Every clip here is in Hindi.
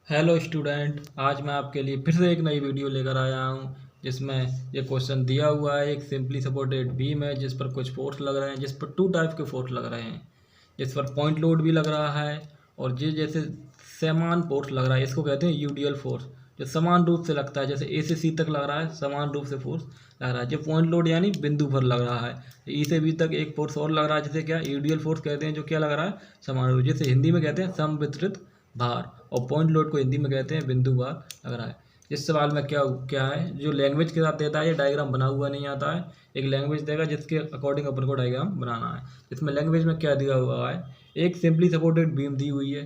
हेलो स्टूडेंट, आज मैं आपके लिए फिर से एक नई वीडियो लेकर आया हूँ जिसमें ये क्वेश्चन दिया हुआ है। एक सिंपली सपोर्टेड बीम है जिस पर कुछ फोर्स लग रहे हैं, जिस पर टू टाइप के फोर्स लग रहे हैं। जिस पर पॉइंट लोड भी लग रहा है और ये जैसे समान फोर्स लग रहा है, इसको कहते हैं यूडियल फोर्स। जो समान रूप से लगता है, जैसे ए से सी तक लग रहा है, समान रूप से फोर्स लग रहा है। जो पॉइंट लोड यानी बिंदु पर लग रहा है, ई से बी तक एक फोर्स और लग रहा है, जिसे क्या यूडियल फोर्स कहते हैं। जो क्या लग रहा है, समान रूप, जिसे हिंदी में कहते हैं समवितरित भार। और पॉइंट लोड को हिंदी में कहते हैं बिंदु भार लग रहा है। इस सवाल में क्या क्या है, जो लैंग्वेज के साथ देता है, ये डायग्राम बना हुआ नहीं आता है। एक लैंग्वेज देगा जिसके अकॉर्डिंग अपन को डायग्राम बनाना है। इसमें लैंग्वेज में क्या दिया हुआ है, एक सिंपली सपोर्टेड बीम दी हुई है।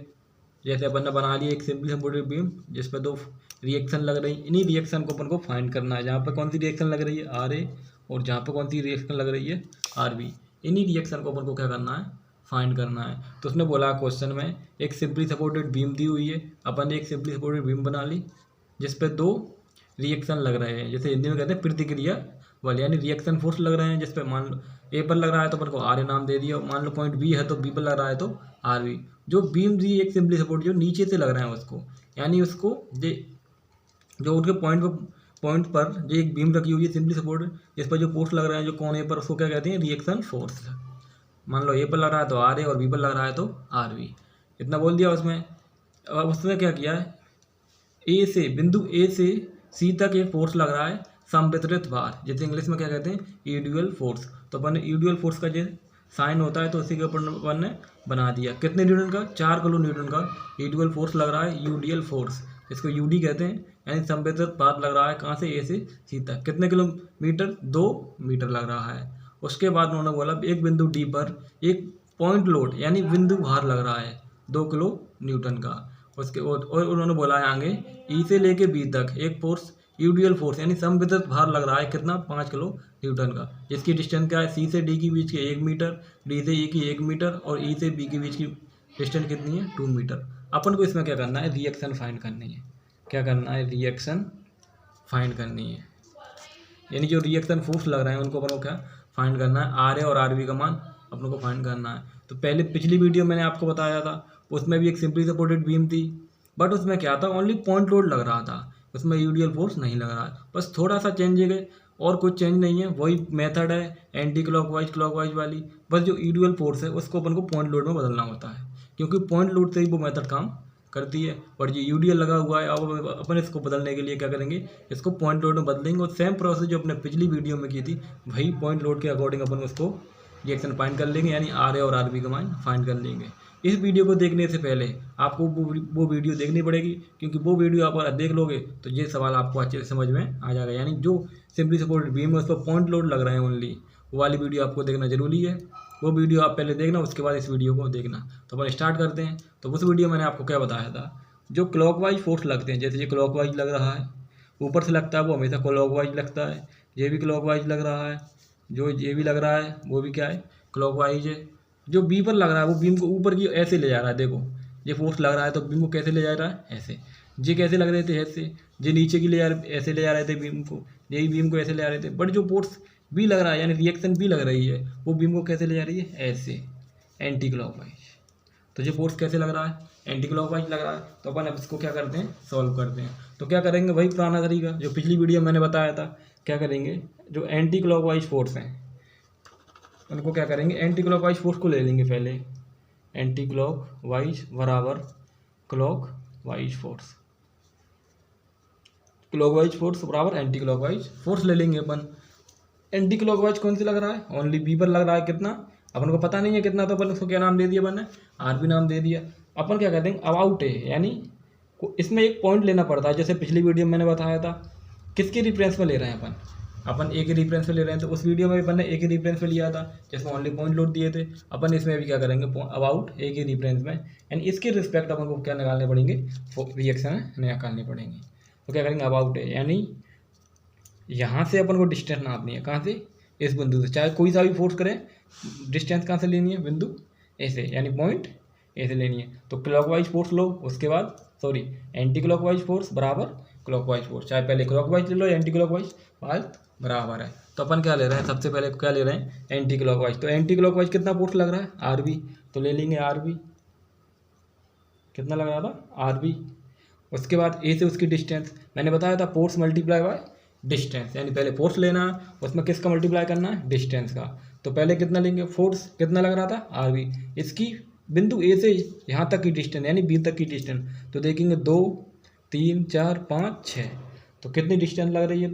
जैसे अपन ने बना लिया एक सिंपली सपोर्टेड बीम जिस पर दो रिएक्शन लग रही, इन्हीं रिएक्शन को अपन को फाइंड करना है। जहाँ पर कौन सी रिएक्शन लग रही है, आर ए, और जहाँ पर कौन सी रिएक्शन लग रही है, आर बी। इन्हीं रिएक्शन को अपन को क्या करना है, फाइंड करना है। तो उसने बोला क्वेश्चन में एक सिंपली सपोर्टेड बीम दी हुई है, अपन ने एक सिंपली सपोर्टेड बीम बना ली जिस पे दो रिएक्शन लग रहे हैं, जैसे हिंदी में कहते हैं प्रतिक्रिया वाले, यानी रिएक्शन फोर्स लग रहे हैं। जिस पे मान लो ए पर लग रहा है तो अपन को आर ए नाम दे दिया, मान लो पॉइंट बी है तो बी पर लग रहा है तो आर बी। जो बीम दी एक सिंपली सपोर्ट जो नीचे से लग रहे हैं उसको, यानी उसको जो उनके पॉइंट पर जो एक बीम रखी हुई है सिंपली सपोर्ट, जिस पर जो फोर्स लग रहे हैं जो कोण ए पर, उसको क्या कहते हैं, रिएक्शन फोर्स। मान लो ए पर लग रहा है तो आर ए और बी पर लग रहा है तो आर बी। इतना बोल दिया उसमें। अब उसने क्या किया है, ए से बिंदु ए से सी तक एक फोर्स लग रहा है संवितरित भार, जैसे इंग्लिश में क्या कहते हैं, यूडियल फोर्स। तो अपन ने यूडियल फोर्स का जो साइन होता है तो उसी के ऊपर अपन ने बना दिया। कितने न्यूटन का, 4 किलो न्यूटन का यूडियल फोर्स लग रहा है, यूडियल फोर्स, इसको यूडी कहते हैं। यानी संवितरित भार लग रहा है कहाँ से, ए से सी तक। कितने किलोमीटर, 2 मीटर लग रहा है। उसके बाद उन्होंने बोला एक बिंदु डी पर एक पॉइंट लोड यानी बिंदु भार लग रहा है 2 किलो न्यूटन का। उसके और उन्होंने बोला है आगे ई से लेके बी तक एक फोर्स यूडियल फोर्स यानी समवितरित भार लग रहा है कितना, 5 किलो न्यूटन का। जिसकी डिस्टेंस क्या है, सी से डी के बीच की 1 मीटर, डी से ई की 1 मीटर और ई से बी के बीच की डिस्टेंस कितनी है, 2 मीटर। अपन को इसमें क्या करना है, रिएक्शन फाइंड करनी है। क्या करना है, रिएक्शन फाइंड करनी है। यानी जो रिएक्शन फोर्स लग रहे हैं उनको अपन को क्या फाइंड करना है, आर ए और आर बी का मान अपन को फाइंड करना है। तो पहले पिछली वीडियो मैंने आपको बताया था, उसमें भी एक सिंपली सपोर्टेड बीम थी, बट उसमें क्या था, ओनली पॉइंट लोड लग रहा था, उसमें यूडियल फोर्स नहीं लग रहा है। बस थोड़ा सा चेंज है और कुछ चेंज नहीं है, वही मेथड है एंटी क्लॉकवाइज वाली। बस जो यूडियल फोर्स है उसको अपन को पॉइंट लोड में बदलना होता है, क्योंकि पॉइंट लोड से ही वो मेथड काम करती है। और ये यूडीएल लगा हुआ है, अब अपन इसको बदलने के लिए क्या करेंगे, इसको पॉइंट लोड में बदलेंगे। और सेम प्रोसेस जो अपने पिछली वीडियो में की थी, वही पॉइंट लोड के अकॉर्डिंग अपन उसको रिएक्शन फाइंड कर लेंगे, यानी आर ए और आर बी का मान फाइंड कर लेंगे। इस वीडियो को देखने से पहले आपको वो वीडियो देखनी पड़ेगी, क्योंकि वो वीडियो आप देख लोगे तो ये सवाल आपको अच्छे से समझ में आ जाएगा। यानी जो सिंपली सपोर्टेड बीम है उस पर पॉइंट लोड लग रहे हैं ओनली, वो वाली वीडियो आपको देखना जरूरी है। वो वीडियो आप पहले देखना, उसके बाद इस वीडियो को देखना। तो अपन स्टार्ट करते हैं। तो उस वीडियो मैंने आपको क्या बताया था, जो क्लॉकवाइज फोर्स लगते हैं, जैसे ये क्लॉकवाइज लग रहा है, ऊपर से लगता है वो हमेशा क्लॉकवाइज लगता है। ये भी क्लॉकवाइज लग रहा है, जो ये भी लग रहा है वो भी क्या है, क्लॉकवाइज है। जो बी पर लग रहा है वो बीम को ऊपर की ऐसे ले जा रहा है। देखो ये फोर्स लग रहा है तो बीम को कैसे ले जा रहा है, ऐसे। ये कैसे लग रहे थे, ऐसे। ये नीचे की ले जा ऐसे ले जा रहे थे बीम को, यही बीम को ऐसे ले जा रहे थे। बट जो फोर्स बी लग रहा है यानी रिएक्शन बी लग रही है, वो बीम को कैसे ले जा रही है, ऐसे, एंटी क्लॉकवाइज। तो ये फोर्स कैसे लग रहा है, एंटी क्लॉकवाइज लग रहा है। तो अपन अब इसको क्या करते हैं, सॉल्व करते हैं। तो क्या करेंगे, वही पुराना तरीका जो पिछली वीडियो मैंने बताया था। क्या करेंगे, जो एंटी क्लॉकवाइज फोर्स हैं उनको क्या करेंगे, एंटी क्लॉकवाइज फोर्स को ले लेंगे पहले। एंटी क्लॉकवाइज बराबर क्लॉकवाइज फोर्स, क्लॉकवाइज फोर्स बराबर एंटी क्लॉकवाइज फोर्स ले लेंगे अपन। एंटी क्लॉकवाइज कौन सी लग रहा है, ओनली बी पर लग रहा है कितना, अपन को पता नहीं है कितना, तो अपन उसको क्या नाम दे दिया, अपन ने आर बी नाम दे दिया। अपन क्या कहते हैं, अबाउट है, यानी इसमें एक पॉइंट लेना पड़ता है। जैसे पिछली वीडियो में मैंने बताया था, किसके रिफरेंस में ले रहे हैं अपन ए के रिफरेंस में ले रहे हैं। तो उस वीडियो में भी अपन ने ए के रिफरेंस में लिया था, जिसमें ओनली पॉइंट लोड दिए थे। अपन इसमें भी क्या करेंगे, अबाउट ए के रिफरेंस में, यानी इसके रिस्पेक्ट अपन को क्या निकालने पड़ेंगे, रिएक्शन निकालने पड़ेंगे। तो क्या करेंगे, अबाउट ए, यानी यहाँ से अपन को डिस्टेंस नापनी है, कहाँ से, इस बिंदु से। चाहे कोई सा भी फोर्स करें, डिस्टेंस कहाँ से लेनी है, बिंदु ए से, यानी पॉइंट ए से लेनी है। तो क्लॉकवाइज फोर्स लो, उसके बाद एंटी क्लॉकवाइज फोर्स बराबर क्लॉकवाइज फोर्स। चाहे पहले क्लॉकवाइज ले लो या एंटी क्लॉकवाइज, बात बराबर है। तो अपन क्या ले रहे हैं, सबसे पहले क्या ले रहे हैं, एंटी क्लॉकवाइज। तो एंटी क्लॉकवाइज कितना फोर्स लग रहा है, आर बी। तो ले लेंगे आर बी, कितना लग रहा था, आर बी। उसके बाद ए से उसकी डिस्टेंस, मैंने बताया था फोर्स मल्टीप्लाई बाय डिस्टेंस, यानी पहले फोर्स लेना है, उसमें किसका मल्टीप्लाई करना है, डिस्टेंस का। तो पहले कितना लेंगे, फोर्स कितना लग रहा था, आर बी, इसकी बिंदु ए से यहाँ तक की डिस्टेंस यानी बी तक की डिस्टेंस, तो देखेंगे 2 3 4 5 6, तो कितनी डिस्टेंस लग रही है,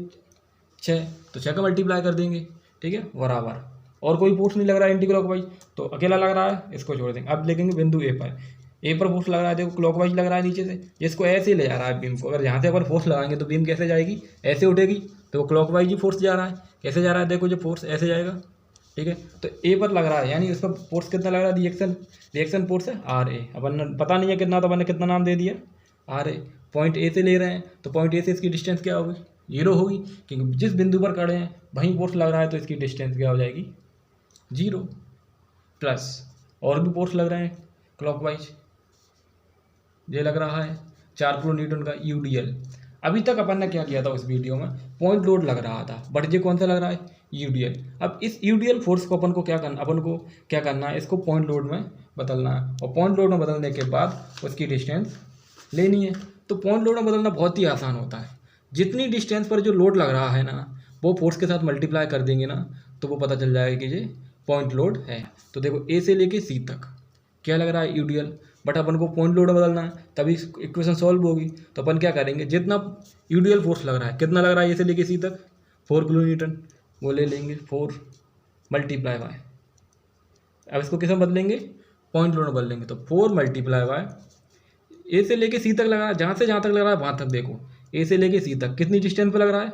6, तो 6 का मल्टीप्लाई कर देंगे, ठीक है, बराबर। और कोई फोर्स नहीं लग रहा है एंटी क्लॉकवाइज, तो अकेला लग रहा है, इसको छोड़ देंगे। अब देखेंगे बिंदु ए पर फोर्स लग रहा है, देखो क्लॉकवाइज लग रहा है नीचे से, इसको ऐसे ही ले जा रहा है बीम को। अगर यहाँ से अगर फोर्स लगाएंगे तो बीम कैसे जाएगी, ऐसे उठेगी, तो वो क्लॉकवाइज ही फोर्स जा रहा है। कैसे जा रहा है, देखो जो फोर्स ऐसे जाएगा, ठीक है। तो ए पर लग रहा है, यानी उसका फोर्स कितना लग रहा है, रिएक्शन फोर्स है आर ए। अपन पता नहीं है कितना, तो अपन ने कितना नाम दे दिया, आर ए। पॉइंट ए से ले रहे हैं, तो पॉइंट ए से इसकी डिस्टेंस क्या होगी, 0 होगी, क्योंकि जिस बिंदु पर खड़े हैं वहीं फोर्स लग रहा है, तो इसकी डिस्टेंस क्या हो जाएगी, 0। प्लस और भी फोर्स लग रहे हैं क्लॉकवाइज, ये लग रहा है 4 किलो न्यूटन का यूडीएल। अभी तक अपन ने क्या किया था उस वीडियो में, पॉइंट लोड लग रहा था, बट ये कौन सा लग रहा है, यूडीएल। अब इस यूडीएल फोर्स को अपन को क्या करना है, इसको पॉइंट लोड में बदलना है, और पॉइंट लोड में बदलने के बाद उसकी डिस्टेंस लेनी है। तो पॉइंट लोड में बदलना बहुत ही आसान होता है, जितनी डिस्टेंस पर जो लोड लग रहा है ना, वो फोर्स के साथ मल्टीप्लाई कर देंगे ना, तो वो पता चल जाएगा कि ये पॉइंट लोड है। तो देखो ए से लेके सी तक क्या लग रहा है, यूडीएल, बट अपन को पॉइंट लोड में बदलना है, तभी इक्वेशन सॉल्व होगी। तो अपन क्या करेंगे, जितना यूडीएल फोर्स लग रहा है, कितना लग रहा है ए से लेके सी तक, 4 किलो न्यूटन, वो ले लेंगे 4 मल्टीप्लाई बाय, अब इसको किस में बदलेंगे, पॉइंट लोड में बदलेंगे, तो 4 मल्टीप्लाई बाय ए से लेके सी तक लग रहा है, जहाँ से जहाँ तक लग रहा है वहाँ तक देखो, ए से लेके सी तक कितनी डिस्टेंस पर लग रहा है,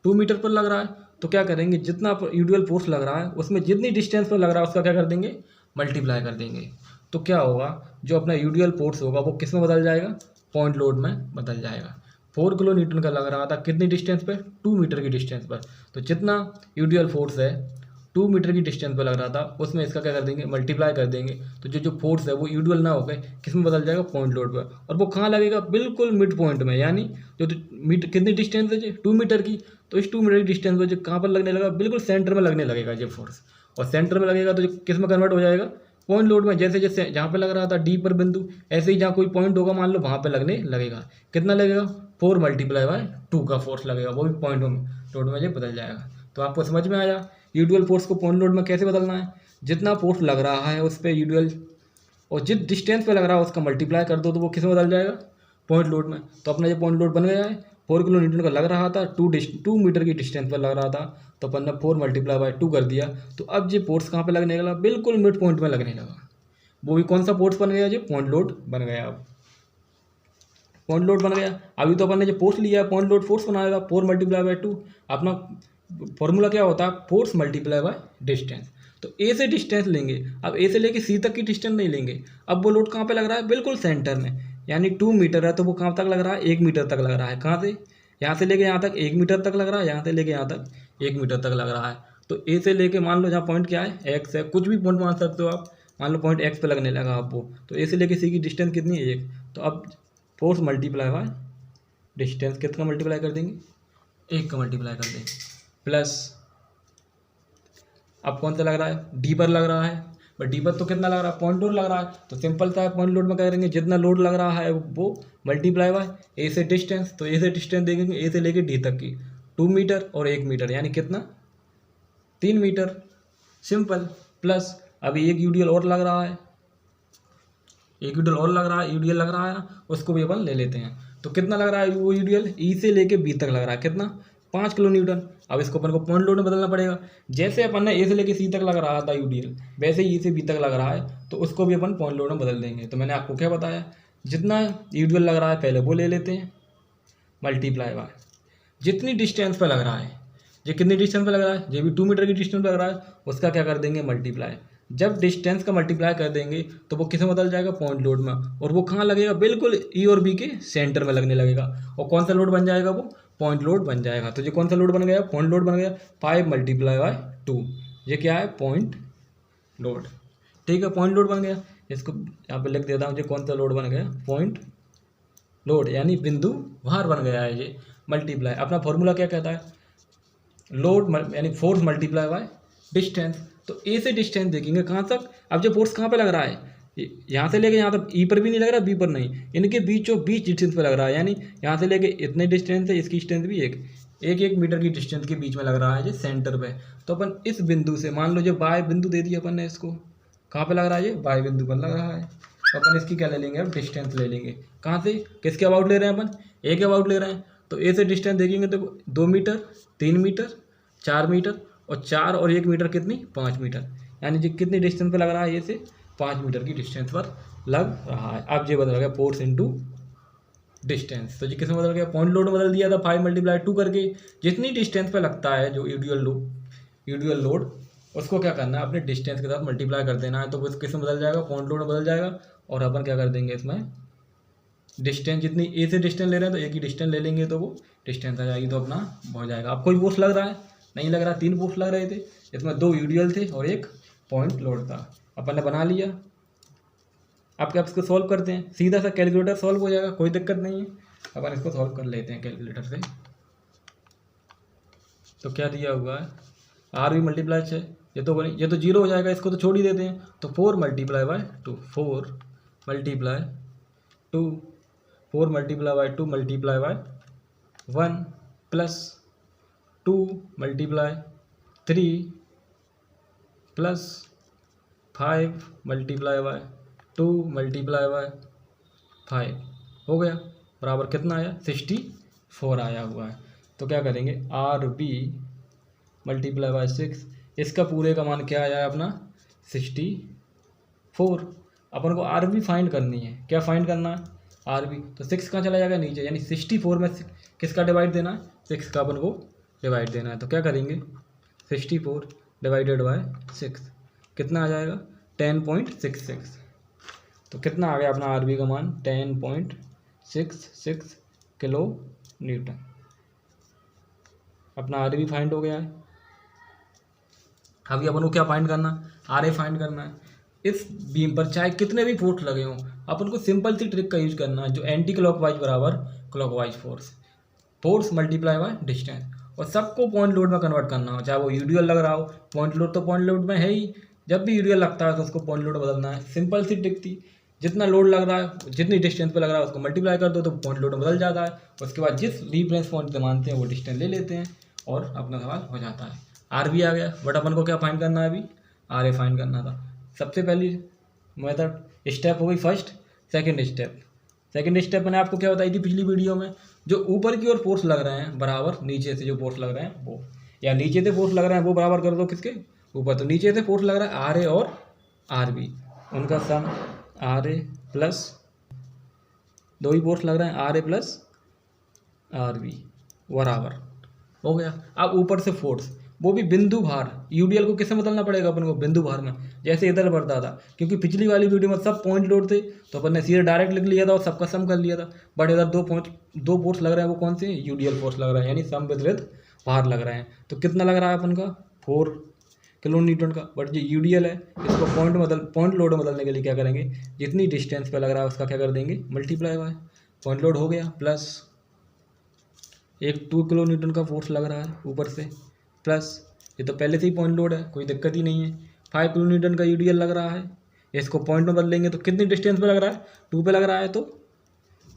2 मीटर पर लग रहा है। तो क्या करेंगे, जितना यूडीएल फोर्स लग रहा है उसमें जितनी डिस्टेंस पर लग रहा है उसका क्या कर देंगे, मल्टीप्लाई कर देंगे। तो क्या होगा, जो अपना यूडीएल फोर्स होगा वो किस में बदल जाएगा, पॉइंट लोड में बदल जाएगा। 4 किलो न्यूटन का लग रहा था कितनी डिस्टेंस पे, 2 मीटर की डिस्टेंस पर, तो जितना यूडीएल फोर्स है 2 मीटर की डिस्टेंस पर लग रहा था, उसमें इसका क्या कर देंगे, मल्टीप्लाई कर देंगे। तो जो फोर्स है वो यूडीएल ना होकर किस में बदल जाएगा, पॉइंट लोड पर, और वो कहाँ लगेगा, बिल्कुल मिड पॉइंट में, यानी जो कितनी डिस्टेंस है 2 मीटर की, तो इस 2 मीटर की डिस्टेंस पर जो कहाँ पर लगने लगा, बिल्कुल सेंटर में लगने लगेगा ये फोर्स, और सेंटर में लगेगा तो जो किस में कन्वर्ट हो जाएगा, पॉइंट लोड में। जैसे जैसे जहाँ पे लग रहा था डी पर बिंदु, ऐसे ही जहाँ कोई पॉइंट होगा मान लो वहाँ पे लगने लगेगा। कितना लगेगा, 4 मल्टीप्लाई बाय 2 का फोर्स लगेगा, वो भी पॉइंट लोड में ये बदल जाएगा। तो आपको समझ में आया यूडीएल फोर्स को पॉइंट लोड में कैसे बदलना है। जितना फोर्स लग रहा है उस पर यूडीएल, और जिस डिस्टेंस पे लग रहा है उसका मल्टीप्लाई कर दो, तो वो किस में बदल जाएगा, पॉइंट लोड में। तो अपना ये पॉइंट लोड बन गया है, 4 किलो न्यूटन का लग रहा था, 2 मीटर की डिस्टेंस पर लग रहा था, तो अपन ने 4 मल्टीप्लाई बाय 2 कर दिया। तो अब ये फोर्स कहाँ पे लगने लगा, बिल्कुल मिड पॉइंट में लगने लगा। वो भी कौन सा फोर्स बन गया, ये पॉइंट लोड बन गया। अब पॉइंट लोड बन गया। अभी तो अपन ने जो फोर्स लिया है पॉइंट लोड फोर्स बनाएगा, 4 मल्टीप्लाई बाय 2। अपना फॉर्मूला क्या होता है, फोर्स मल्टीप्लाई बाय डिस्टेंस। तो ए से डिस्टेंस लेंगे, अब ए से लेके सी तक की डिस्टेंस नहीं लेंगे। अब वो लोड कहाँ पे लग रहा है, बिल्कुल सेंटर में, यानी 2 मीटर है तो वो कहाँ तक लग रहा है, 1 मीटर तक लग रहा है। कहाँ से, यहाँ से लेके यहाँ तक 1 मीटर तक लग रहा है, यहाँ से लेके यहाँ तक 1 मीटर तक लग रहा है। तो ए से लेके मान लो जहाँ पॉइंट क्या है, एक्स है, कुछ भी पॉइंट मान सकते हो आप, मान लो पॉइंट एक्स पे लगने लगा आपको, तो ए से लेके सी की डिस्टेंस कितनी है, 1। तो अब फोर्स मल्टीप्लाई बाय डिस्टेंस कितना मल्टीप्लाई कर देंगे, 1 का मल्टीप्लाई कर देंगे, प्लस अब कौन सा लग रहा है, डी पर लग रहा है, बट डी पर तो कितना लग रहा है, पॉइंट लोड लग रहा है। तो सिंपल सा है, पॉइंट लोड में क्या करेंगे, जितना लोड लग रहा है वो मल्टीप्लाई बाय ए से डिस्टेंस। तो ए से डिस्टेंस देखेंगे, ए से लेके डी तक की 2 मीटर और 1 मीटर, यानी कितना, 3 मीटर, सिंपल। प्लस अभी एक यूडीएल और लग रहा है, एक यूडीएल और लग रहा है, यूडीएल लग रहा है ना, उसको भी अपन ले लेते हैं। तो कितना लग रहा है वो यूडीएल, ई से लेके बी तक लग रहा है, कितना, 5 किलो न्यूटन। अब इसको अपन को पॉइंट लोड में बदलना पड़ेगा। जैसे अपन ने ए से लेके सी तक लग रहा था यूडीएल, वैसे ही ई से बी तक लग रहा है, तो उसको भी अपन पॉइंट लोड में बदल देंगे। तो मैंने आपको क्या बताया, जितना यूडीएल लग रहा है पहले वो ले लेते हैं, मल्टीप्लाई बाय जितनी डिस्टेंस पर लग रहा है, ये कितनी डिस्टेंस पर लग रहा है, ये भी 2 मीटर की डिस्टेंस पर लग रहा है, उसका क्या कर देंगे, मल्टीप्लाई। जब डिस्टेंस का मल्टीप्लाई कर देंगे तो वो किस में बदल जाएगा, पॉइंट लोड में, और वो कहाँ लगेगा, बिल्कुल ई और बी के सेंटर में लगने लगेगा। और कौन सा लोड बन जाएगा, वो पॉइंट लोड बन जाएगा। तो ये कौन सा लोड बन गया, पॉइंट लोड बन गया, 5 मल्टीप्लाई बाय 2, ये क्या है, पॉइंट लोड। ठीक है, पॉइंट लोड बन गया। इसको यहाँ पे लिख देता हूँ, ये कौन सा लोड बन गया, पॉइंट लोड, यानी बिंदु भार बन गया है ये, मल्टीप्लाई। अपना फॉर्मूला क्या कहता है, लोड यानी फोर्स मल्टीप्लाई बाय डिस्टेंस। तो ए से डिस्टेंस देखेंगे कहाँ तक, अब जो फोर्स कहाँ पे लग रहा है, यहाँ से लेके यहाँ तक ई पर भी नहीं लग रहा, बी पर नहीं, इनके बीचों बीच डिस्टेंस पे लग रहा है। यानी यहाँ से लेके इतने डिस्टेंस है, इसकी डिस्टेंस भी एक मीटर की डिस्टेंस के बीच में लग रहा है ये सेंटर पे। तो अपन इस बिंदु से मान लो जो बाय बिंदु दे दिया अपन ने, इसको कहाँ पे लग रहा है, ये बाय बिंदु पर लग रहा है। तो अपन इसकी क्या ले लेंगे, अब डिस्टेंस ले लेंगे। कहाँ से, किसके अबाउट ले रहे हैं अपन, ए के अबाउट ले रहे हैं। तो ए से डिस्टेंस देखेंगे तो 2 मीटर, 3 मीटर, 4 मीटर, और 4 और 1 मीटर कितनी, 5 मीटर। यानी जी कितनी डिस्टेंस पे लग रहा है, ये से 5 मीटर की डिस्टेंस पर लग रहा है। अब ये बदल गया फोर्स इनटू डिस्टेंस। तो जी किसमें बदल गया, पॉइंट लोड बदल दिया था 5 × 2 करके। जितनी डिस्टेंस पे लगता है जो यूजुअल लोड, उसको क्या करना है, अपने डिस्टेंस के साथ मल्टीप्लाई कर देना है। तो वो किसमें बदल जाएगा, पॉइंट लोड में बदल जाएगा। और अपन क्या कर देंगे इसमें, डिस्टेंस जितनी ए से डिस्टेंस ले रहे हैं तो ए की डिस्टेंस ले लेंगे, तो वो डिस्टेंस आ जाएगी, तो अपना हो जाएगा। अब कोई फोर्स लग रहा है, नहीं लग रहा, 3 फोर्स लग रहे थे, इसमें 2 यूजुअल थे और 1 पॉइंट लोड था। अपन ने बना लिया। अब क्या इसको सॉल्व करते हैं, सीधा सा कैलकुलेटर सॉल्व हो जाएगा, कोई दिक्कत नहीं है। अपन इसको सॉल्व कर लेते हैं कैलकुलेटर से। तो क्या दिया हुआ है, आर भी मल्टीप्लाई 6, ये तो 0 हो जाएगा, इसको तो छोड़ ही देते हैं। तो 4 × 2, 4 × 2, 4 × 2 × 1 प्लस 2 × 3 प्लस 5 × 2 × 5 हो गया, बराबर कितना आया, 64 आया हुआ है। तो क्या करेंगे, RB × 6, इसका पूरे का मान क्या आया अपना, 64। अपन को RB फाइंड करनी है, क्या फाइंड करना है, RB। तो 6 कहाँ चला जाएगा, नीचे, यानी 64 में किसका डिवाइड देना है, 6 का अपन को डिवाइड देना है। तो क्या करेंगे, 64 / 6 कितना आ जाएगा, 10.66। तो कितना आ गया अपना RB का मान, 10.66 किलो न्यूटन। अपना RB फाइंड हो गया है। अभी अपन को क्या फाइंड करना, RA फाइंड करना है। इस बीम पर चाहे कितने भी फोर्स लगे हों, अपन को सिंपल सी ट्रिक का यूज करना है, जो एंटी क्लॉकवाइज बराबर clockwise force multiply by distance, और सबको पॉइंट लोड में कन्वर्ट करना हो। चाहे वो यूजुअल लग रहा हो, पॉइंट लोड तो पॉइंट लोड में है ही, जब भी यूजुअल लगता है तो उसको पॉइंट लोड बदलना है। सिंपल सी ट्रिक थी, जितना लोड लग रहा है, जितनी डिस्टेंस पे लग रहा है, उसको मल्टीप्लाई कर दो तो पॉइंट लोड में बदल जाता है। उसके बाद जिस रिफरेंस पॉइंट से मानते हैं वो डिस्टेंस ले लेते हैं और अपना सवाल हो जाता है। RB आ गया, बट अपन को क्या फाइंड करना है, अभी RA फाइंड करना था। सबसे पहली मेथड स्टेप हो गई फर्स्ट। सेकंड स्टेप मैंने आपको क्या बताई थी पिछली वीडियो में, जो ऊपर की ओर फोर्स लग रहे हैं बराबर नीचे से जो फोर्स लग रहे हैं वो, या नीचे से फोर्स लग रहे हैं वो बराबर कर दो किसके ऊपर। तो नीचे से फोर्स लग रहा है RA और RB, उनका सम RA प्लस, दो ही फोर्स लग रहे हैं RA प्लस RB बराबर हो गया। अब ऊपर से फोर्स, वो भी बिंदु भार, यूडीएल को किससे बदलना पड़ेगा अपन को, बिंदु भार में, जैसे इधर बढ़ता था। क्योंकि पिछली वाली वीडियो में सब पॉइंट लोड थे तो अपन ने सीधे डायरेक्ट लिख लिया था और सबका सम कर लिया था। बट इधर दो फोर्स लग रहे हैं, वो कौन से, यूडीएल फोर्स लग रहा है, यानी सम विद भार लग रहे हैं। तो कितना लग रहा है अपन का, 4 किलो न्यूटन का। बट जो यूडीएल है, इसको पॉइंट लोड में बदलने के लिए क्या करेंगे, जितनी डिस्टेंस पे लग रहा है उसका क्या कर देंगे, मल्टीप्लाई बाय पॉइंट लोड हो गया, प्लस एक 2 किलो न्यूटन का फोर्स लग रहा है ऊपर से, प्लस ये तो पहले से ही पॉइंट लोड है, कोई दिक्कत ही नहीं है। 5 किलो न्यूटन का यूडीएल लग रहा है, इसको पॉइंट में बदलेंगे तो कितनी डिस्टेंस पे लग रहा है, 2 पे लग रहा है, तो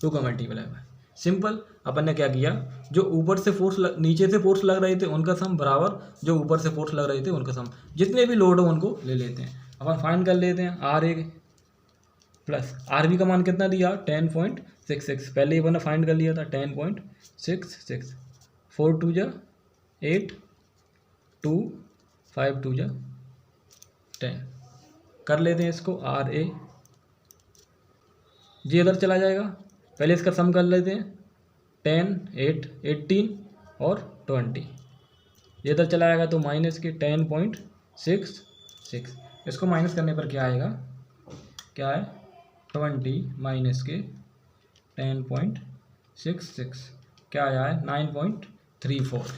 2 का मल्टीप्लाई है। सिंपल। अपन ने क्या किया, जो ऊपर से फोर्स नीचे से फोर्स लग रहे थे उनका सम बराबर जो ऊपर से फोर्स लग रहे थे उनका सम, जितने भी लोड हो उनको ले लेते हैं। अपन फाइंड कर लेते हैं RA प्लस RB का मान कितना दिया, 10.66, पहले ही मैंने फाइंड कर लिया था 10.66, 4 2 जा 8, 2 5 2 जा 10, कर लेते हैं इसको। RA जी इधर चला जाएगा, पहले इसका सम कर लेते हैं, 10 8 18 और 20, ये इधर चला जाएगा तो माइनस के 10.66, इसको माइनस करने पर क्या आएगा, क्या है 20 माइनस के 10.66 क्या आया है 9.34।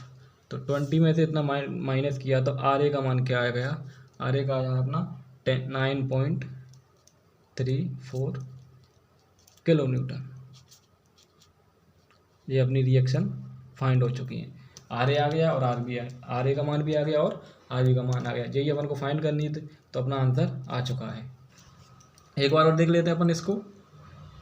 तो 20 में से इतना माइनस किया तो RA का मान क्या आ गया, RA का आया अपना 9.34 किलो न्यूटन। ये अपनी रिएक्शन फाइंड हो चुकी है, RA आ गया और RB RA का मान भी आ गया और RB का मान आ गया। यही अपन को फाइंड करनी थी, तो अपना आंसर आ चुका है। एक बार और देख लेते हैं अपन इसको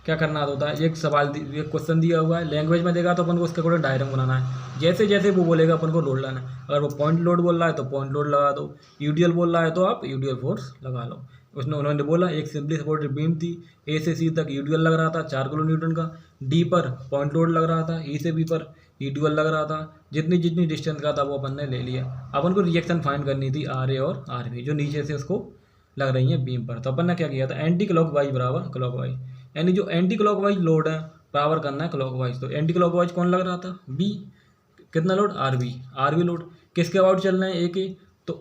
क्या करना होता है। एक सवाल एक क्वेश्चन दिया हुआ है, लैंग्वेज में देगा तो अपन को उसके अकॉर्डिंग डायग्राम बनाना है। जैसे जैसे वो बोलेगा अपन को लोड लाना है। अगर वो पॉइंट लोड बोल रहा है तो पॉइंट लोड लगा दो, यूडीएल बोल रहा है तो आप यूडीएल फोर्स लगा लो। उसने उन्होंने बोला एक सिंपली सपोर्टेड बीम थी, ए से सी तक यूडीएल लग रहा था 4 किलो न्यूटन का, डी पर पॉइंट लोड लग रहा था, ई से बी पर यूडीएल लग रहा था। जितनी जितनी डिस्टेंस का था वो अपन ने ले लिया। अपन को रिएक्शन फाइंड करनी थी आर ए और आर बी जो नीचे से उसको लग रही है बीम पर। तो अपन ने क्या किया था, एंटी क्लॉक वाइज बराबर क्लॉक वाइज, यानी जो एंटी क्लॉक वाइज लोड है बराबर करना है क्लॉक वाइज। तो एंटी क्लॉक वाइज कौन लग रहा था, बी, कितना लोड, आर बी लोड किसके अबाउट चल रहे हैं, ए के। तो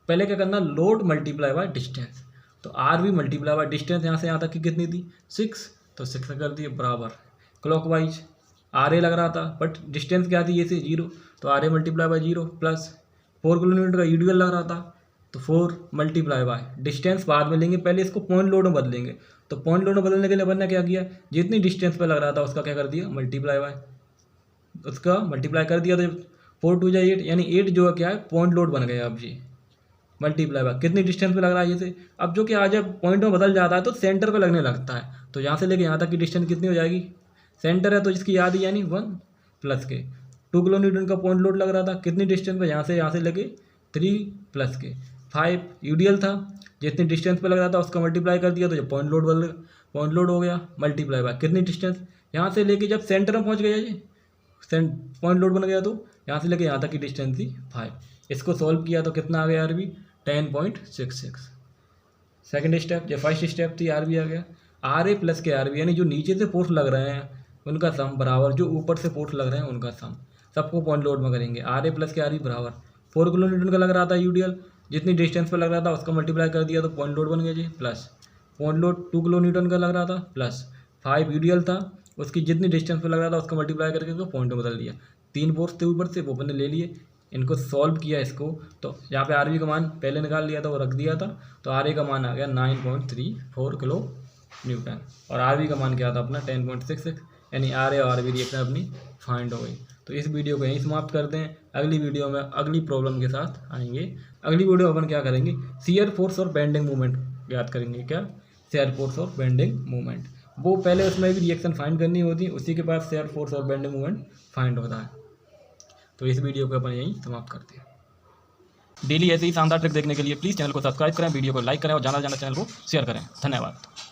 पहले क्या करना, लोड मल्टीप्लाई बाय डिस्टेंस। तो R B multiply by distance यहाँ से यहाँ तक की कितनी थी 6, तो 6 कर दिए बराबर क्लॉक वाइज। आर ए लग रहा था बट डिस्टेंस क्या थी, ये से 0, तो R A multiply by 0 plus 4 kilometre का यूडीएल लग रहा था, तो 4 मल्टीप्लाई बाय डिस्टेंस बाद में लेंगे, पहले इसको पॉइंट लोड में बदलेंगे। तो पॉइंट लोड में बदलने के लिए अपन ने क्या किया, जितनी डिस्टेंस पे लग रहा था उसका क्या कर दिया मल्टीप्लाई बाय, उसका मल्टीप्लाई कर दिया। तो 4 2 जा 8, यानी 8 जो है क्या है पॉइंट लोड बन गया। अब जी मल्टीप्लाई बाय कितनी डिस्टेंस पे लग रहा है जैसे, अब जो कि आज जब पॉइंट में बदल जाता है तो सेंटर पे लगने लगता है। तो यहाँ से लेके यहाँ तक की डिस्टेंस कितनी हो जाएगी, सेंटर है तो इसकी याद ही यानी 1 प्लस के 2 किलो न्यूटन का पॉइंट लोड लग रहा था कितनी डिस्टेंस पे, यहाँ से लेके 3 प्लस के 5 यूडीएल था, जितनी डिस्टेंस पे लग रहा था उसका मल्टीप्लाई कर दिया तो जब पॉइंट लोड हो गया मल्टीप्लाई बाय कितनी डिस्टेंस, यहाँ से लेके जब सेंटर में पहुँच गया जी पॉइंट लोड बन गया, तो यहाँ से लेके यहाँ तक की डिस्टेंस थी 5। इसको सॉल्व किया तो कितना आ गया आर बी 10.66। सेकेंड स्टेप, जो फर्स्ट स्टेप थी आर बी आ गया, आर ए प्लस के आर बी, यानी जो नीचे से फोर्स लग रहे हैं उनका सम बराबर जो ऊपर से फोर्स लग रहे हैं उनका सम, सबको पॉइंट लोड में करेंगे। आर ए प्लस के आर बी बराबर 4 किलो न्यूटन का लग रहा था यूडीएल, जितनी डिस्टेंस पे लग रहा था उसका मल्टीप्लाई कर दिया तो पॉइंट लोड बन गया जी, plus point load 2 kilonewton का लग रहा था, प्लस 5 यूडीएल था, उसकी जितनी डिस्टेंस पे लग रहा था उसका मल्टीप्लाई करके उसको पॉइंट में बदल दिया। 3 फोर्स थे ऊपर से वो अपने ले लिए, इनको सॉल्व किया इसको, तो यहाँ पे आर बी का मान पहले निकाल लिया था वो रख दिया था, तो आर ए का मान आ गया 9.34 किलो न्यूटन और आर बी का मान क्या था अपना 10.66, यानी आर ए और आर बी रिएक्शन अपनी फाइंड हो गई। तो इस वीडियो को यहीं समाप्त करते हैं। अगली वीडियो में अगली प्रॉब्लम के साथ आएंगे। अगली वीडियो अपन क्या करेंगे, शियर फोर्स और बेंडिंग मूवमेंट याद करेंगे। क्या, शियर फोर्स और बेंडिंग मूवमेंट, वो पहले उसमें भी रिएक्शन फाइंड करनी होती है, उसी के बाद शियर फोर्स और बेंडिंग मूवमेंट फाइंड होता है। तो इस वीडियो को अपन यहीं समाप्त करते हैं। डेली ऐसे ही शानदार ट्रिक देखने के लिए प्लीज़ चैनल को सब्सक्राइब करें, वीडियो को लाइक करें और ज़्यादा से ज़्यादा चैनल को शेयर करें। धन्यवाद।